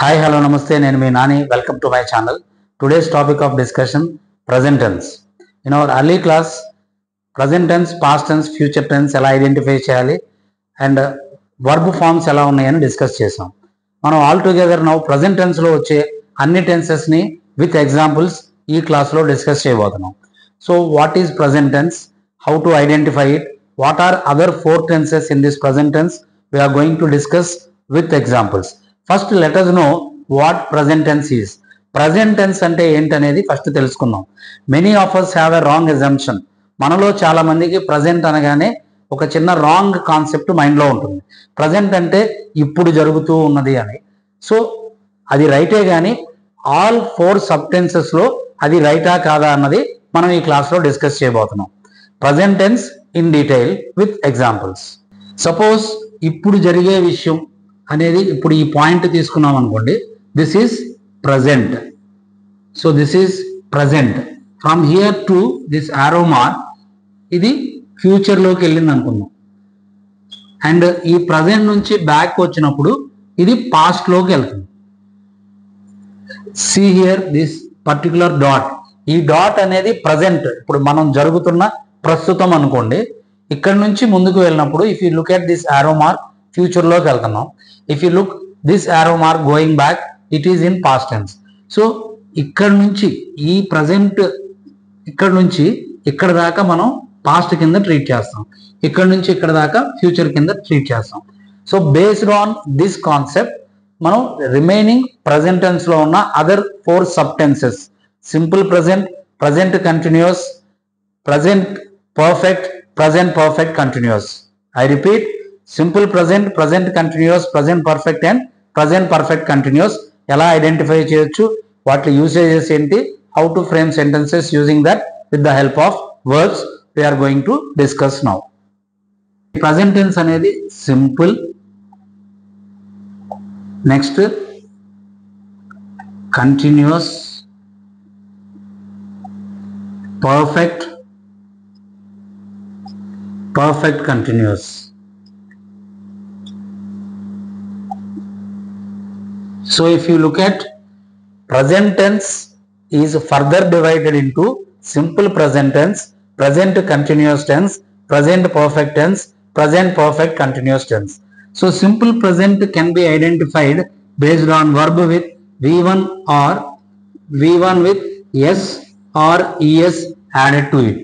Hi, hello, namaste. Nenu mee Nani. Welcome to my channel. Today's topic of discussion: present tense. In our early class, present tense, past tense, future tense ela identify cheyali and verb forms ela unnayani discuss chesam. Manam all together now present tense lo vache anni tenses ni with examples ee class lo discuss cheyabothunam. So what is present tense? How to identify it? What are other four tenses in this present tense? We are going to discuss with examples. First let us know what present tense is. Present tense అంటే ఏంటనేది first తెలుసుకుందాం. Many of us have a wrong assumption. మనలో చాలా మందికి present అనగానే ఒక చిన్న wrong concept మైండ్లో ఉంటుంది. ప్రజెంట్ అంటే ఇప్పుడు జరుగుతూ ఉన్నది అని. సో అది రైటే, కానీ ఆల్ ఫోర్ సబ్టెన్సెస్లో అది రైటా కాదా అన్నది మనం ఈ క్లాస్లో డిస్కస్ చేయబోతున్నాం. Present tense in detail with examples. Suppose ఇప్పుడు జరిగే విషయం అనేది, ఇప్పుడు ఈ పాయింట్ తీసుకున్నాం అనుకోండి, this is present. So this is present. From here to this arrow mark ఇది ఫ్యూచర్లోకి వెళ్ళింది అనుకుందాం. అండ్ ఈ ప్రజెంట్ నుంచి బ్యాక్ వచ్చినప్పుడు ఇది పాస్ట్లోకి వెళ్తుంది. See here this particular dot. ఈ డాట్ అనేది ప్రజెంట్, ఇప్పుడు మనం జరుగుతున్న ప్రస్తుతం అనుకోండి. ఇక్కడ నుంచి ముందుకు వెళ్ళినప్పుడు if you look at this arrow mark ఫ్యూచర్లోకి వెళ్తున్నాం. If you look this arrow mark going back, it is in past tense. So ఇక్కడ నుంచి ఈ ప్రజెంట్, ఇక్కడ నుంచి ఇక్కడ దాకా మనం పాస్ట్ కింద ట్రీట్ చేస్తాం, ఇక్కడ నుంచి ఇక్కడ దాకా ఫ్యూచర్ కింద ట్రీట్ చేస్తాం. So based on this concept మనం రిమైనింగ్ ప్రజెంట్ టెన్స్ లో ఉన్న other four sub tenses: simple present, present continuous, present perfect, present perfect continuous. I repeat: simple present, present continuous, present perfect and present perfect continuous. ఎలా identify చేయొచ్చు, వాటి usages ఏంటి, how to frame sentences using that with the help of verbs we are going to discuss now. Present tense అనేది simple, next continuous, perfect, perfect continuous. So if you look at present tense is further divided into simple present tense, present continuous tense, present perfect tense, present perfect continuous tense. So simple present can be identified based on verb with V1 or V1 with S or ES added to it.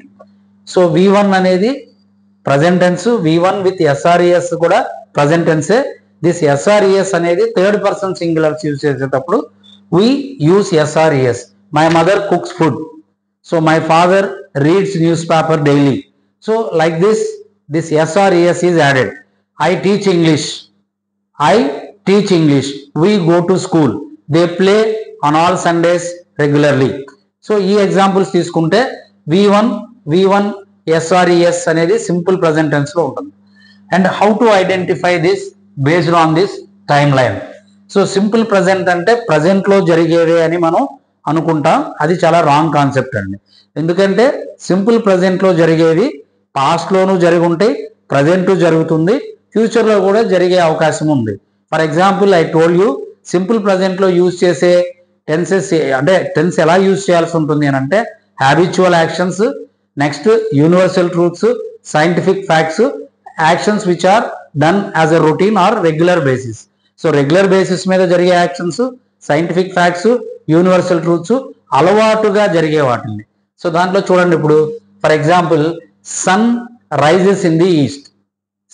So V1 అనేది present tense, V1 with SRES కూడా present tense. This SRES అనేది third person singulars use చేసేటప్పుడు we use SRES. My mother cooks food. So my father reads newspaper daily. So like this SRES is added. I teach English. I teach English. We go to school. They play on all Sundays regularly. So ఈ examples తీసుకుంటే V1 SRES అనేది simple present tense లో ఉంటుంది. And how to identify this based on this time line. So simple present అంటే present లో జరిగేవి అని మనం అనుకుంటాం. అది చాలా రాంగ్ కాన్సెప్ట్ అండి. ఎందుకంటే సింపుల్ ప్రజెంట్ లో జరిగేవి పాస్ట్ లోనూ జరిగి ఉంటాయి, ప్రజెంట్ జరుగుతుంది, ఫ్యూచర్ లో కూడా జరిగే అవకాశం ఉంది. For example I told you, simple present లో యూజ్ చేసే టెన్సెస్ అంటే టెన్స్ ఎలా యూజ్ చేయాల్సి ఉంటుంది అని అంటే habitual actions, next universal truths, scientific facts, actions which are done as a routine or regular basis. So regular basis మీద జరిగే actions, scientific facts, universal truths, అలవాటుగా జరిగే వాటిని. సో దాంట్లో చూడండి, ఇప్పుడు for example sun rises in the east.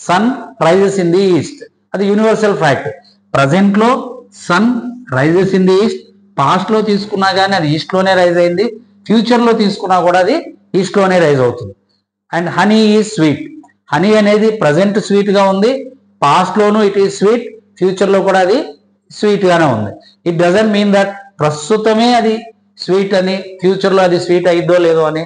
Sun rises in the east అది universal fact. Present లో sun rises in the east, past లో తీసుకున్నా కానీ అది ఈస్ట్ లోనే రైజ్ అయింది, ఫ్యూచర్ లో తీసుకున్నా కూడా అది ఈస్ట్ లోనే రైజ్ అవుతుంది. And honey is sweet. Honey అనేది ప్రజెంట్ స్వీట్ గా ఉంది, past loan it is sweet, future లో కూడా అది స్వీట్ గానే ఉంది. ఇట్ డజంట్ మీన్ దట్ ప్రస్తుతమే అది స్వీట్ అని ఫ్యూచర్ లో అది స్వీట్ అయిద్దో లేదో అని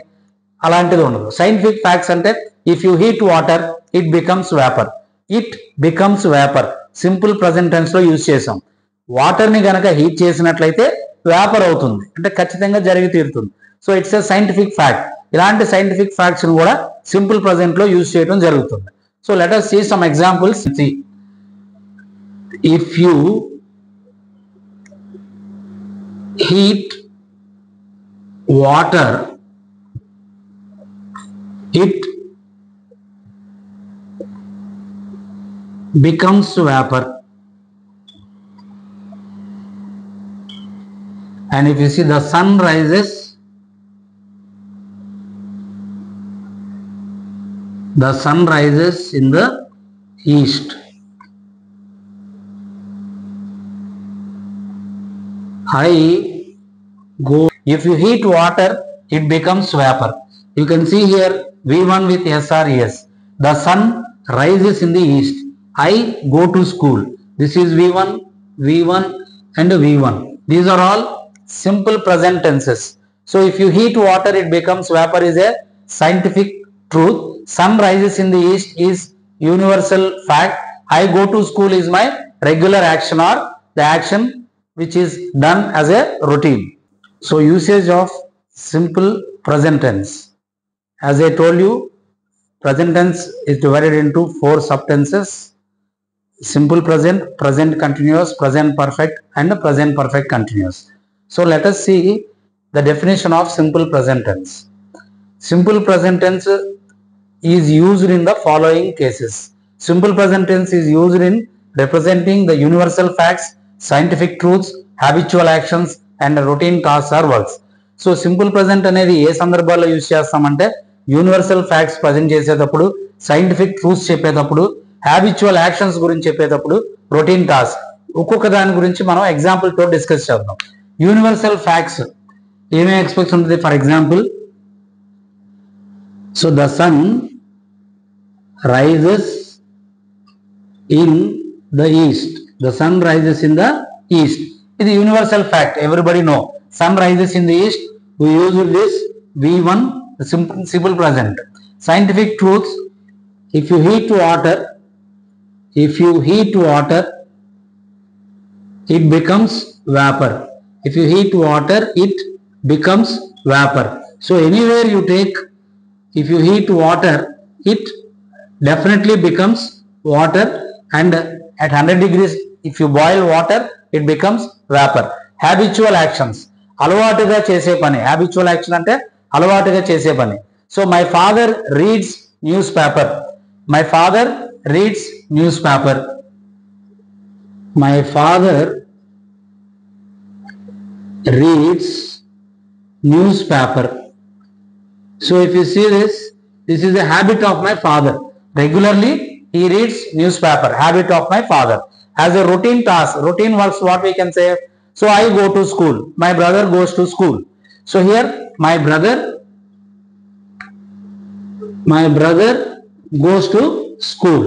అలాంటిది ఉండదు. సైంటిఫిక్ ఫ్యాక్ట్స్ అంటే if you heat water it becomes vapour. It becomes vapour simple present tense లో యూజ్ చేసాం. వాటర్ ని గనక హీట్ చేసినట్లయితే వేపర్ అవుతుంది, అంటే ఖచ్చితంగా జరిగి తీరుతుంది. So it's a scientific fact. ఇలాంటి సైంటిఫిక్ ఫ్యాక్ట్స్ కూడా సింపుల్ ప్రజెంట్ లో యూజ్ చేయడం జరుగుతుంది. So let us see some examples. If you heat water, it becomes vapor. And if you see, the sun rises, in the east. I go, if you heat water, it becomes vapor. You can see here V1 with SRES. The sun rises in the east. I go to school. This is V1, V1 and V1. These are all simple present tenses. So if you heat water, it becomes vapor is a scientific truth. Sun rises in the east is universal fact. I go to school is my regular action or the action which is done as a routine. So usage of simple present tense. As I told you, present tense is divided into 4 subtenses: simple present, present continuous, present perfect and present perfect continuous. So let us see the definition of simple present tense. Simple present tense is used in the following cases. Simple present tense is used in representing the universal facts, scientific truths, habitual actions and routine tasks or works. So simple present అనేది ఏ సందర్భాల్లో use చేస్తామంటే universal facts present చేసేటప్పుడు, scientific truths చెప్పేటప్పుడు, habitual actions గురించి చెప్పేటప్పుడు, routine task. ఒక్కొక్క దాని గురించి మనం ఎగ్జాంపుల్ తో డిస్కస్ చేద్దాం. యూనివర్సల్ ఫ్యాక్ట్స్ ఏమేమి ఎక్స్పెక్ట్స్ ఉంటుంది? For example, so the sun rises in the east. The sun rises in the east. It is universal fact. Everybody know. Sun rises in the east. We use this V1, the simple present. Scientific truths. If you heat water, it becomes vapor. If you heat water, it becomes vapor. So anywhere you take, if you heat water, it definitely becomes water, and at 100 degrees if you boil water, it becomes vapor. Habitual actions, అలవాటుగా చేసే పని. habitual action అంటే అలవాటుగా చేసే పని. So my father reads newspaper. My father reads newspaper. My father reads newspaper. So if you see this is a habit of my father. Regularly he reads newspaper. Habit of my father. As a routine task, routine works, what we can say? So I go to school. My brother goes to school. So here my brother goes to school.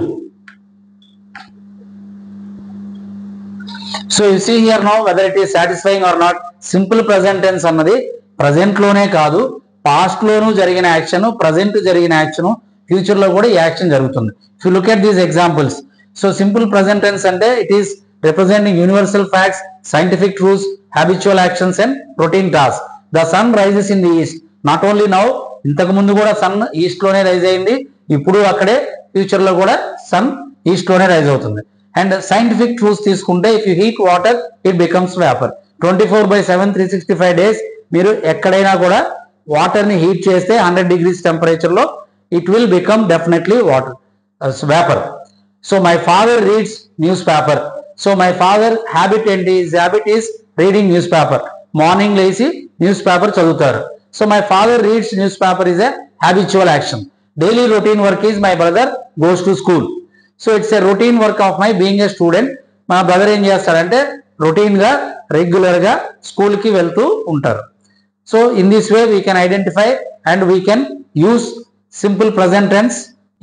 So you see here now whether it is satisfying or not. Simple present tense అన్నది present లోనే కాదు, past లోనూ జరిగిన action, present జరిగిన action, future లో కూడా ఈ action జరుగుతుంది. If you look at these examples, so simple present tense అంటే it is representing universal facts, scientific truths, habitual actions and routine task. The sun rises in the east. Not only now, ఇంతకు ముందు కూడా sun east లోనే rise అయింది, ఇప్పుడు అక్కడే future లో కూడా సన్ ఈస్ట్ లోనే రైజ్ అవుతుంది. అండ్ సైంటిఫిక్ ట్రూత్స్ తీసుకుంటే, if you heat water it becomes vapour. 24/7 365 days మీరు ఎక్కడైనా కూడా వాటర్ ని హీట్ చేస్తే 100 degrees టెంపరేచర్ లో it will become definitely water, vapor. So my father reads newspaper. So my father habit enti, his habit is reading newspaper. Morning లేసి newspaper చదువుతారు. So my father reads newspaper is a habitual action. Daily routine work is my brother goes to school. So it's a routine work of my being a student. మా brother ఏం చేస్తారంటే routine గా regular గా school కి వెళ్తూ ఉంటారు. So in this way we can identify and we can use simple present tense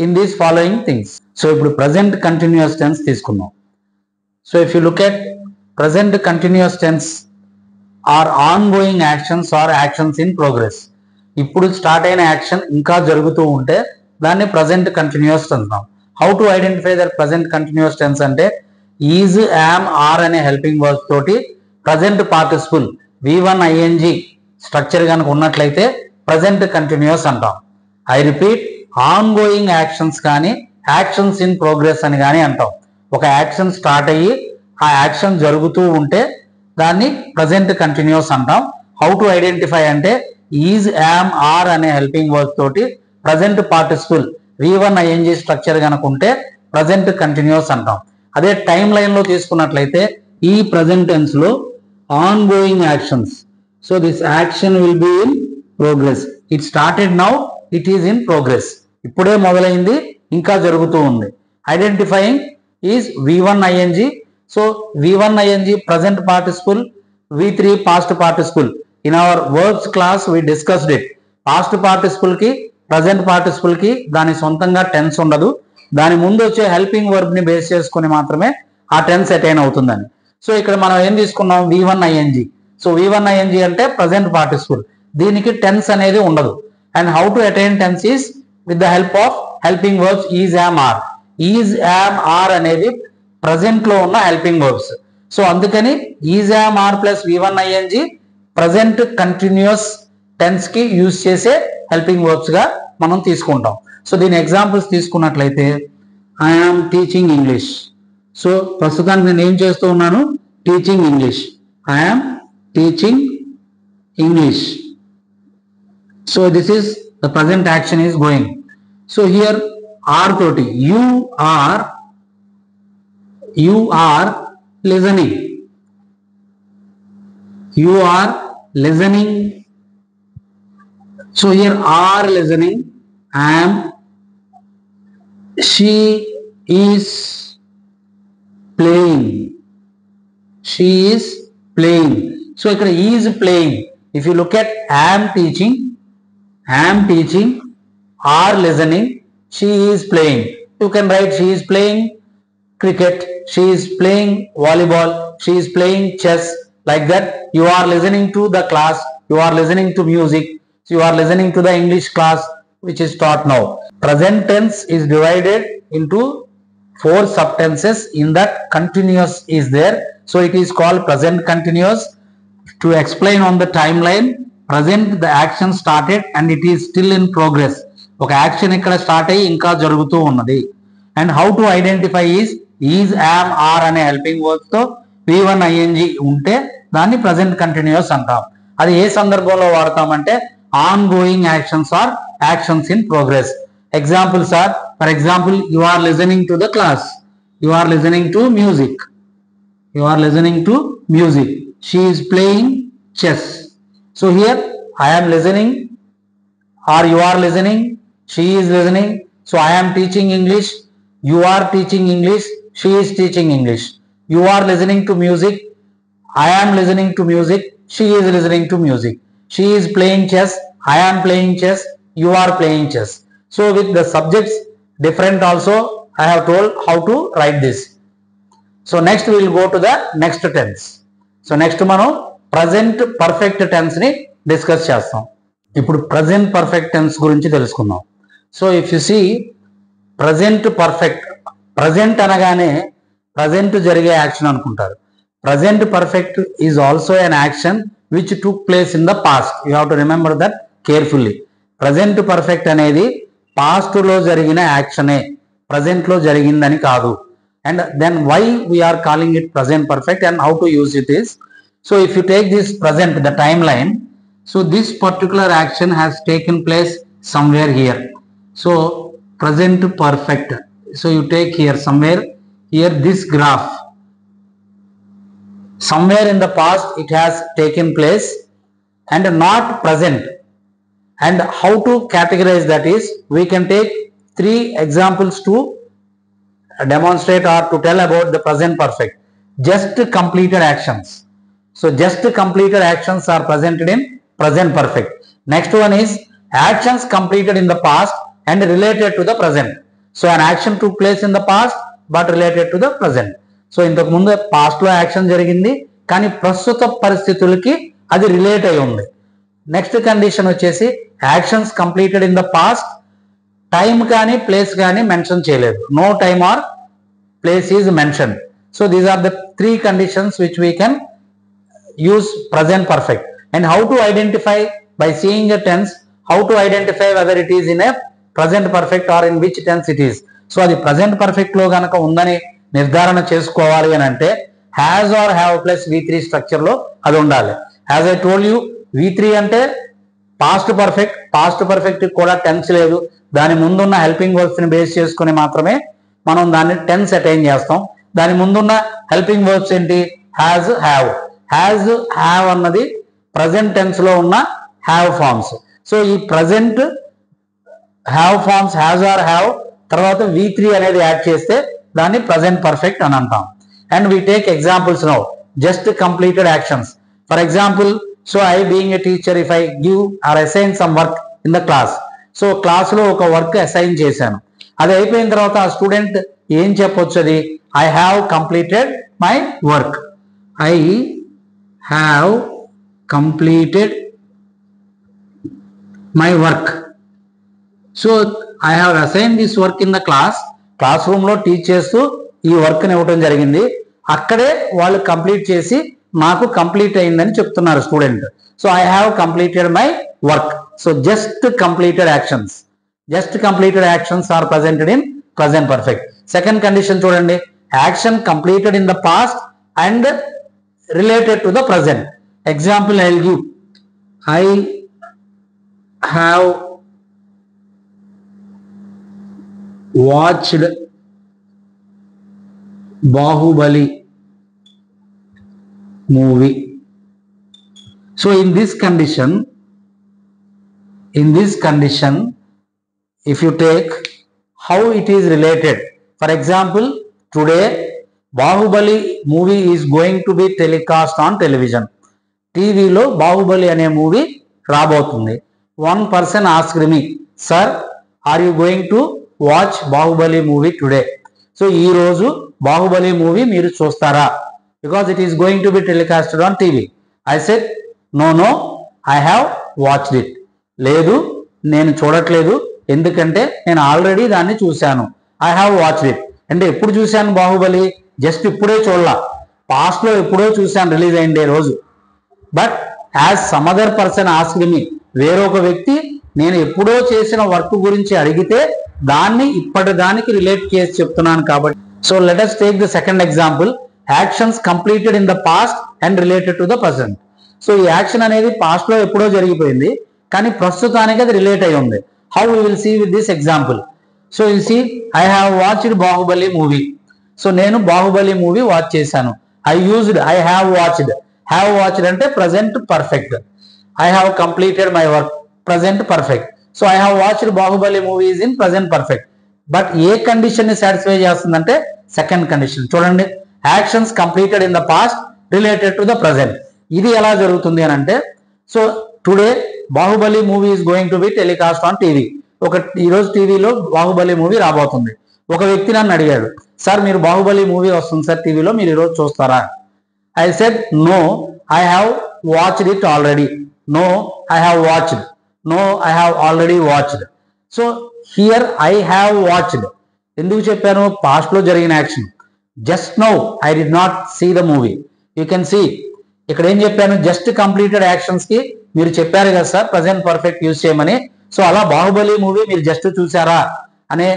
in these following things. So ఇప్పుడు present continuous tense తీసుకుందాం. So if you look at present continuous tense are ongoing actions or actions in progress. ఇప్పుడు start అయిన action ఇంకా జరుగుతూ ఉంటే దాన్ని present continuous అంటాం. How to identify that present continuous tense అంటే is, am, are అనే హెల్పింగ్ వర్బ్స్ తోటి present participle V1 ing structure కనుక ఉన్నట్లయితే present continuous అంటాం. I repeat, on going actions కానీ యాక్షన్స్ ఇన్ ప్రోగ్రెస్ అని కానీ అంటాం. ఒక యాక్షన్ స్టార్ట్ అయ్యి ఆ యాక్షన్ జరుగుతూ ఉంటే దాన్ని ప్రజెంట్ కంటిన్యూస్ అంటాం. హౌ టు ఐడెంటిఫై అంటే ఈజ్, యామ్, ఆర్ అనే హెల్పింగ్ వర్బ్ తోటి present participle V1 ing structure కనుక ఉంటే ప్రజెంట్ కంటిన్యూస్ అంటాం. అదే టైం లైన్ లో తీసుకున్నట్లయితే ఈ ప్రజెంట్ టెన్స్ లో on going actions. So this action will be in progress. It started now, it is in progress. ఇప్పుడే మొదలైంది, ఇంకా జరుగుతూ ఉంది. Identifying is V1 ing. So V1 ing present participle, V3 past participle. In our verbs class we discussed it. Past participle కి present participle కి దాని సొంతంగా tense ఉండదు. దాని ముందు వచ్చే హెల్పింగ్ వర్బ్ ని బేస్ చేసుకుని మాత్రమే ఆ టెన్స్ అటైన్ అవుతుందని. సో ఇక్కడ మనం ఏం తీసుకున్నాం, V1 ing. So V1 ing అంటే ప్రజెంట్ పార్టిసిపుల్, దీనికి టెన్స్ అనేది ఉండదు. And how to attain tense is with the help of helping verbs is, am, are. Is, am, are అనేది ప్రజెంట్ లో ఉన్న హెల్పింగ్ వర్బ్స్. సో అందుకని is, am, are plus V1 ing present continuous tense కి use చేసే helping verbs గా మనం తీసుకుంటాం. So దీని ఎగ్జాంపుల్స్ తీసుకున్నట్లయితే I am teaching English. So ప్రస్తుతానికి నేను ఏం చేస్తూ ఉన్నాను, teaching English. I am teaching English. So this is the present action is going. So here are తోటి you are listening. You are listening. So here are listening. I am. She is playing. She is playing. So here is playing. If you look at I am teaching, are listening, she is playing. You can write she is playing cricket, she is playing volleyball, she is playing chess. Like that, you are listening to the class, you are listening to music, so you are listening to the English class which is taught now. Present tense is divided into 4 subtenses. In that, continuous is there, so it is called present continuous. To explain on the timeline, present the action started and it is still in progress. ఒక action ఇక్కడ start అయ్యి ఇంకా జరుగుతూ ఉన్నది. And how to identify is, am, are అనే helping verbs తో V1 ing ఉంటే దాన్ని ప్రజెంట్ కంటిన్యూస్ అంటాం. అది ఏ సందర్భంలో వాడతామంటే ongoing actions or actions in progress. Examples are, for example, you are listening to the class, you are listening to music, you are listening to music, she is playing chess. So here I am listening or you are listening, she is listening. So I am teaching English, you are teaching English, she is teaching English. You are listening to music, I am listening to music, she is listening to music. She is playing chess, I am playing chess, you are playing chess. So with the subjects different also, I have told how to write this. So next we will go to the next tense. So next మనం present perfect tense ని discuss చేస్తాం. ఇప్పుడు present perfect tense గురించి తెలుసుకుందాం. So if you see present perfect, present అనగానే present జరిగే action అనుకుంటారు. Present perfect is also an action which took place in the past. You have to remember that carefully. Present perfect అనేది past లో జరిగిన యాక్షనే, present లో జరిగిందని కాదు. And then why we are calling it present perfect and how to use it is. So if you take this present, the time line, so this particular action has taken place somewhere here. So present perfect. So you take here somewhere, here this graph, somewhere in the past it has taken place and not present. And how to categorize that is, we can take 3 examples to demonstrate or to tell about the present perfect. Just completed actions. So just completed actions are presented in present perfect. Next one is actions completed in the past and related to the present. So an action took place in the past but related to the present. So ఇంతకు ముందు past లో action జరిగింది కానీ ప్రస్తుత పరిస్థితులకి అది relate అయి ఉంది. నెక్స్ట్ కండిషన్ వచ్చేసి actions completed in the past, time కానీ ప్లేస్ కానీ మెన్షన్ చేయలేదు. No time or place is mention. So these are the 3 conditions which we can use present perfect. And how to identify, by seeing a tense, how to identify whether it is in a present perfect or in which tense it is. So అది present perfect లో గనక ఉందని నిర్ధారణ చేసుకోవాలి అని అంటే has or have plus V3 structure లో అది ఉండాలి. As I told you V3 అంటే పాస్ట్ పర్ఫెక్ట్ కూడా టెన్స్ లేదు. దాని ముందున్న హెల్పింగ్ వర్బ్స్ ని బేస్ చేసుకుని మాత్రమే మనం దాన్ని టెన్స్ అటైన్ చేస్తాం. దాని ముందున్న హెల్పింగ్ వర్బ్స్ ఏంటి? హ్యాజ్ హ్యావ్ అన్నది ప్రజెంట్ టెన్స్ లో ఉన్న హ్యావ్ ఫార్మ్స్. సో ఈ present have forms has or have తర్వాత V3 అనేది యాడ్ చేస్తే దాన్ని ప్రజెంట్ పర్ఫెక్ట్ అని అంటాం. And we take examples now. Just completed actions. For example, so I being a teacher if I give or assign some work in the class. So class లో ఒక work assign చేశాను. అది అయిపోయిన తర్వాత ఆ student ఏం చెప్పొచ్చు? అది I have completed my work. I have completed my work. So I have assign this work in the class room లో టీచ్ చేస్తూ ఈ వర్క్ ని ఇవ్వడం జరిగింది. అక్కడే వాళ్ళు కంప్లీట్ చేసి నాకు కంప్లీట్ అయిందని చెప్తున్నారు student. So I have completed my work. So just completed actions are presented in present perfect. Second condition చూడండి. Action completed in the past and related to the present. Example I will give. I have watched Bahubali movie. So in this condition, if you take how it is related, for example, today Bahubali movie is going to be telecast on television. TV lo Bahubali ane movie rabotundi. One person asked me, sir, are you going to watch Bahubali movie today? So ee roju Bahubali movie meeru chustara because it is going to be telecasted on TV. I said no, I have watched it. లేదు నేను చూడట్లేదు, ఎందుకంటే నేను already దాన్ని చూశాను. I have watched it. అంటే ఎప్పుడు చూశాను బాహుబలి? జస్ట్ ఇప్పుడే చూడలా, పాస్ట్ లో ఎప్పుడో చూశాను రిలీజ్ అయిందే రోజు. But as some other person asked me, వేరొక వ్యక్తి నేను ఎప్పుడో చేసిన వర్క్ గురించి అడిగితే దాన్ని ఇప్పటిదానికి రిలేట్ చేసి చెప్తున్నాను కాబట్టి. So let us take the second example. Actions completed in the past and related to the present. So ఈ యాక్షన్ అనేది పాస్ట్ లో ఎప్పుడో జరిగిపోయింది, కానీ ప్రస్తుతానికి అది రిలేట్ అయి ఉంది. How we will see with this example. So you see I have watched Baahubali movie. So నేను బాహుబలి మూవీ వాచ్ చేశాను. ఐ హ్యావ్ వాచ్డ్ అంటే present perfect. I have completed my work present perfect. So I have watched Bahubali movie is in present perfect. But A condition ని satisfy చేస్తుందంటే second condition. చూడండి, actions completed in the past related to the present. ఇది ఎలా జరుగుతుంది అని అంటే, so today Baahubali movie is going to be telecast on TV. ఈరోజు టీవీలో బాహుబలి మూవీ రాబోతుంది. ఒక వ్యక్తి నన్ను అడిగాడు, సార్ మీరు బాహుబలి మూవీ వస్తుంది సార్ టీవీలో, మీరు ఈరోజు చూస్తారా? I said no, I have watched it already. No, I have watched. No, I have already watched. So here I have watched. ఎందుకు చెప్పాను? పాస్ట్ లో జరిగిన action. Just now I did not see the movie. You can see ఇక్కడ ఏం చెప్పాను? Just completed actions కి మీరు చెప్పారు కదా సార్ ప్రజెంట్ పర్ఫెక్ట్ యూజ్ చేయమని. సో అలా బాహుబలి మూవీ మీరు జస్ట్ చూసారా అనే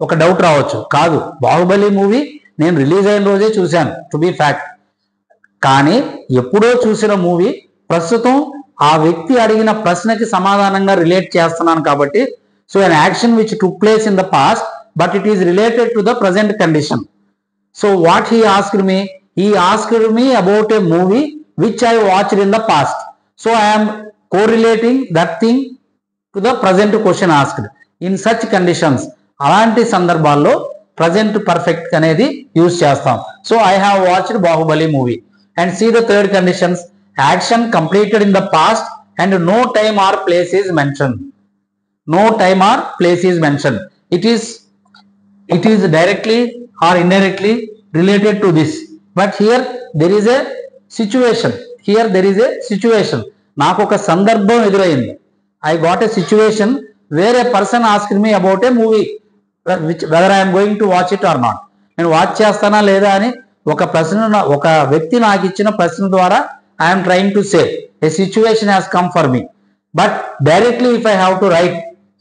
ఒక డౌట్ రావచ్చు. కాదు, బాహుబలి మూవీ నేను రిలీజ్ అయిన రోజే చూశాను టు బి ఫ్యాక్ట్. కానీ ఎప్పుడో చూసిన మూవీ ప్రస్తుతం ఆ వ్యక్తి అడిగిన ప్రశ్నకి సమాధానంగా రిలేట్ చేస్తున్నాను కాబట్టి. So an action which took place in the past but it is related to the present condition. So what he asked me about a movie which I watched in the past. So I am correlating that thing to the present question asked. In such conditions, అలాంటి సందర్భాల్లో present perfect అనేది use చేస్తాం. So I have watched Bahubali movie. And see the third conditions. Action completed in the past and no time or place is mentioned. It is directly or indirectly related to this. But here there is a situation. నాకు ఒక సందర్భం ఎదురైంది. I got a situation where a person asked me about a movie, whether I am going to watch it or not. నేను watch చేస్తానా లేదా అని ఒక వ్యక్తి నాకు ఇచ్చిన ప్రశ్న ద్వారా I am trying to say a situation has come for me. But directly if I have to write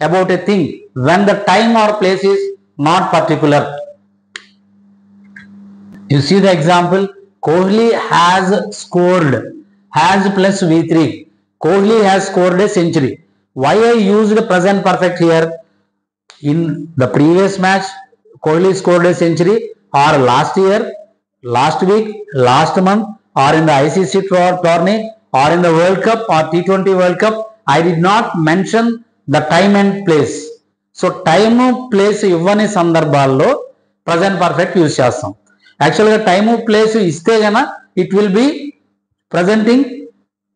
about a thing when the time or place is not particular. You see the example, Kohli has scored. Has plus V3. Kohli has scored a century. Why I used present perfect here? In the previous match, Kohli scored a century, or last year, last week, last month, or in the ICC tourney, or in the World Cup or T20 World Cup. I did not mention the time and place. So time place ఇవ్వని సందర్భాల్లో present perfect use చేస్తాం. యాక్చువల్గా time place ఇస్తే గన it will be presenting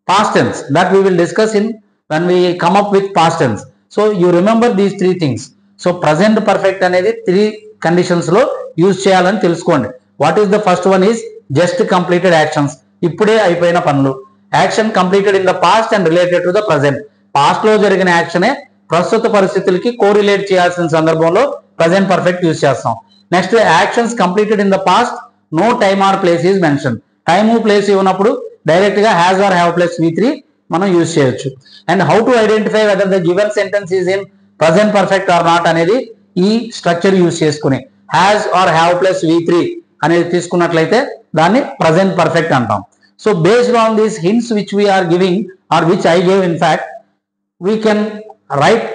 past tense, that we will discuss in when we come up with past tense. So you remember these three things. So present perfect అనేది 3 conditions లో use చేయాలని తెలుసుకోండి. What is the first one is just completed actions. ఇప్పుడే అయిపోయిన పనులు. Action completed in the past and related to the present. పాస్ట్ లో జరిగిన యాక్షనే ప్రస్తుత పరిస్థితులకి కోరిలేట్ చేయాల్సిన సందర్భంలో ప్రజెంట్ పర్ఫెక్ట్ యూజ్ చేస్తాం. Next actions completed in the past, no time or place is mention. Time place ఇవ్వనప్పుడు డైరెక్ట్ గా has or have plus V3 మనం యూజ్ చేయొచ్చు. And how to identify whether the given sentence is in present perfect or not అనేది ఈ structure use చేసుకుని has or have plus V3 అనేది తీసుకున్నట్లయితే దాన్ని ప్రజెంట్ పర్ఫెక్ట్ అంటాం. So based on these hints which we are giving, or which I gave in fact, we can write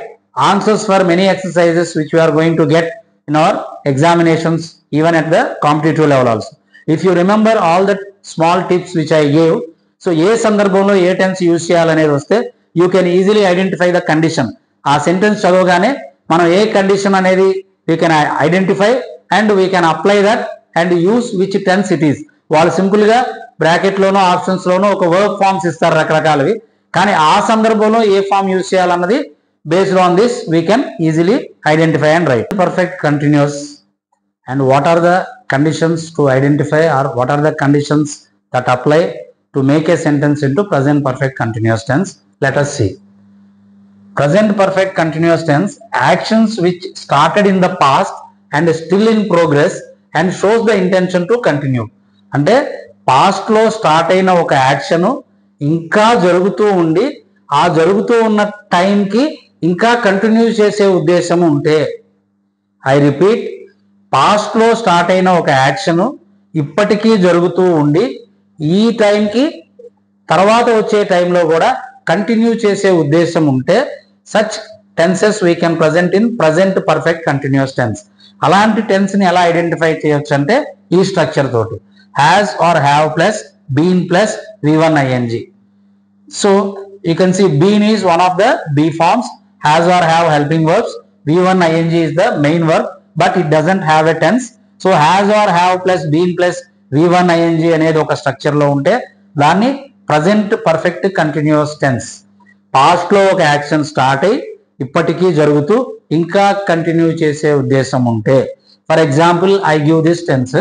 answers for many exercises which we are going to get in our examinations even at the competitive level also. If you remember all the small tips which I gave, so ఏ సందర్భంలో ఏ tense use చేయాలనేది వస్తే you can easily identify the condition. ఆ sentence చదవగానే మనం ఏ condition అనేది we can identify and we can apply that and use which tense it is. వాళ్ళు simple గా bracket లోనో options లోనో ఒక వర్క్ ఫార్మ్స్ ఇస్తారు రకరకాలవి, కానీ ఆ సందర్భంలో ఏ ఫామ్ యూజ్ చేయాలన్నది based on this we can easily identify and write. Perfect continuous and what are the conditions to identify or what are the conditions that apply to make a sentence into present perfect continuous tense. Let us see. Present perfect continuous tense, actions which started in the past and still in progress and shows the intention to continue. అంటే past లో start అయిన ఒక action ఇంకా జరుగుతూ ఉండి ఆ జరుగుతూ ఉన్న టైంకి ఇంకా కంటిన్యూ చేసే ఉద్దేశం ఉంటే, ఐ రిపీట్, పాస్ట్ లో స్టార్ట్ అయిన ఒక యాక్షన్ ఇప్పటికీ జరుగుతూ ఉండి ఈ టైంకి తర్వాత వచ్చే టైంలో కూడా కంటిన్యూ చేసే ఉద్దేశం ఉంటే such tenses we can present in present perfect continuous tense. అలాంటి టెన్స్ ని ఎలా ఐడెంటిఫై చేయొచ్చు అంటే ఈ స్ట్రక్చర్ తోటి has or have plus been plus V1 ing. So you can see been is one of the B forms, has or have helping verbs, V1 ing is the main verb but it doesn't have a tense. So has or have plus been plus V1 ing అనేది ఒక structure లో ఉంటే దాన్ని present perfect continuous tense. Past లో ఒక action start అయ్యి ఇప్పటికీ జరుగుతూ ఇంకా కంటిన్యూ చేసే ఉద్దేశం ఉంటే, for example I give this tense,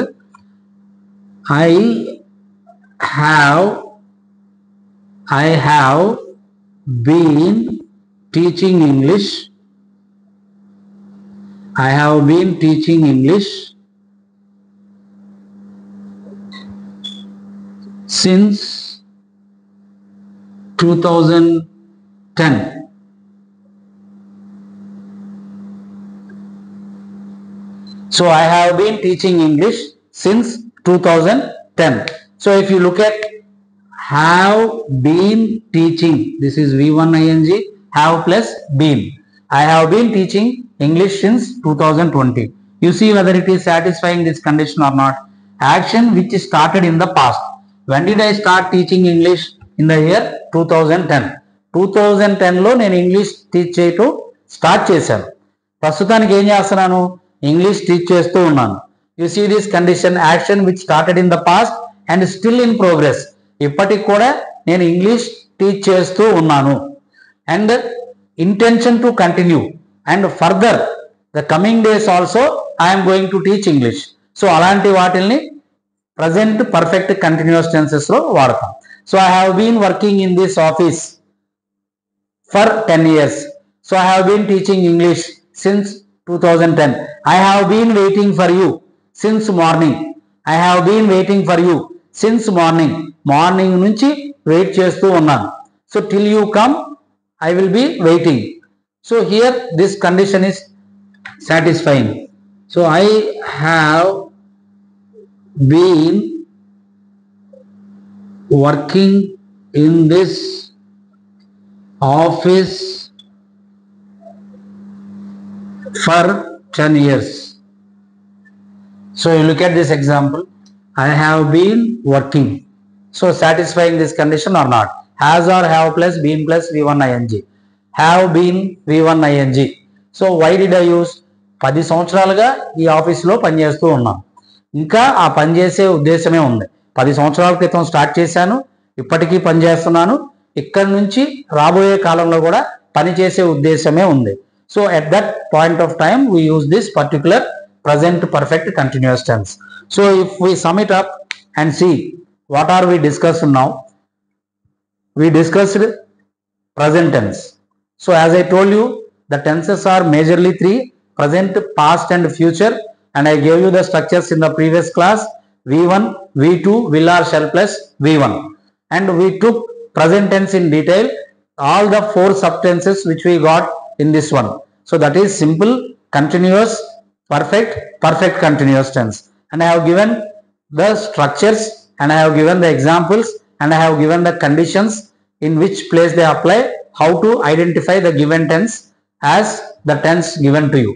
I have been teaching English. I have been teaching English since 2010. So I have been teaching English since 2010. So if you look at have been teaching, this is V1 ing, have plus been. I have been teaching English since 2020. You see whether it is satisfying this condition or not. Action which started in the past. When did I start teaching English? In the year 2010. 2010 లో నేను English teach చేయటం start చేశాను. ప్రస్తుతానికి ఏం చేస్తున్నాను? English teach చేస్తూ ఉన్నాను. You see this condition, action which started in the past and still in progress. ఇప్పటికి కూడా నేను ఇంగ్లీష్ టీచ్ చేస్తూ ఉన్నాను. And intention to continue and further the coming days also I'm going to teach English. So అలాంటి వాటిల్ని present perfect continuous tenses లో వాడతాం. So I have been working in this office for 10 years. So I have been teaching English since 2010. I have been waiting for you since morning. I have been waiting for you since morning. Morning నుంచి wait చేస్తూ ఉన్నాను. So till you come I will be waiting. So here this condition is satisfying. So I have been working in this office for 10 years. So you look at this example. I have been working. So satisfying this condition or not? Has or have plus been plus V1 ing. Have been V1 ing. So why did I use 10 సంవత్సరాలుగా ఈ ఆఫీస్లో పనిచేస్తూ ఉన్నాను. ఇంకా ఆ పనిచేసే ఉద్దేశమే ఉంది. 10 సంవత్సరాల క్రితం స్టార్ట్ చేశాను, ఇప్పటికీ పనిచేస్తున్నాను, ఇక్కడి నుంచి రాబోయే కాలంలో కూడా పనిచేసే ఉద్దేశమే ఉంది. So at that point of time we use this particular present perfect continuous tense. So if we sum it up and see what are we discussed now, we discussed present tense. So as I told you, the tenses are majorly three: present, past and future, and I gave you the structures in the previous class: V1, V2, will or shall plus V1, and we took present tense in detail, all the four subtenses which we got in this one. So that is simple, continuous, perfect, perfect continuous tense, and I have given the structures, and I have given the examples, and I have given the conditions in which place they apply, how to identify the given tense as the tense given to you.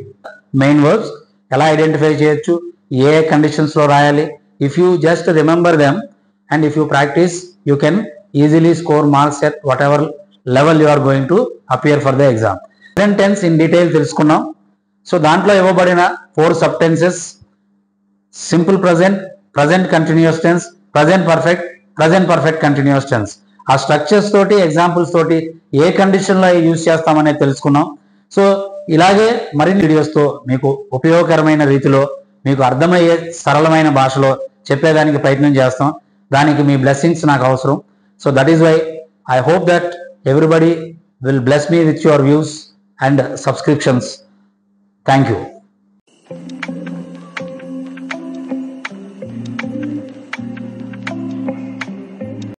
Main verbs ఎలా identify చేయొచ్చు, ఏ conditions లో రాయాలి, if you just remember them and if you practice, you can easily score marks at whatever level you are going to appear for the exam. Present tense in detail తెలుసుకున్నాం. So దాంట్లో ఇవ్వబడిన 4 subtenses: simple present, present continuous tense, present perfect, present perfect continuous tense. ఆ structures తోటి, examples తోటి ఏ కండిషన్లో use చేస్తామనేది తెలుసుకున్నాం. So ఇలాగే మరిన్ని వీడియోస్తో మీకు ఉపయోగకరమైన రీతిలో, మీకు అర్థమయ్యే సరళమైన భాషలో చెప్పేదానికి ప్రయత్నం చేస్తాం. దానికి మీ బ్లెస్సింగ్స్ నాకు అవసరం. So that is why I hope that everybody will bless me with your views and subscriptions. Thank you.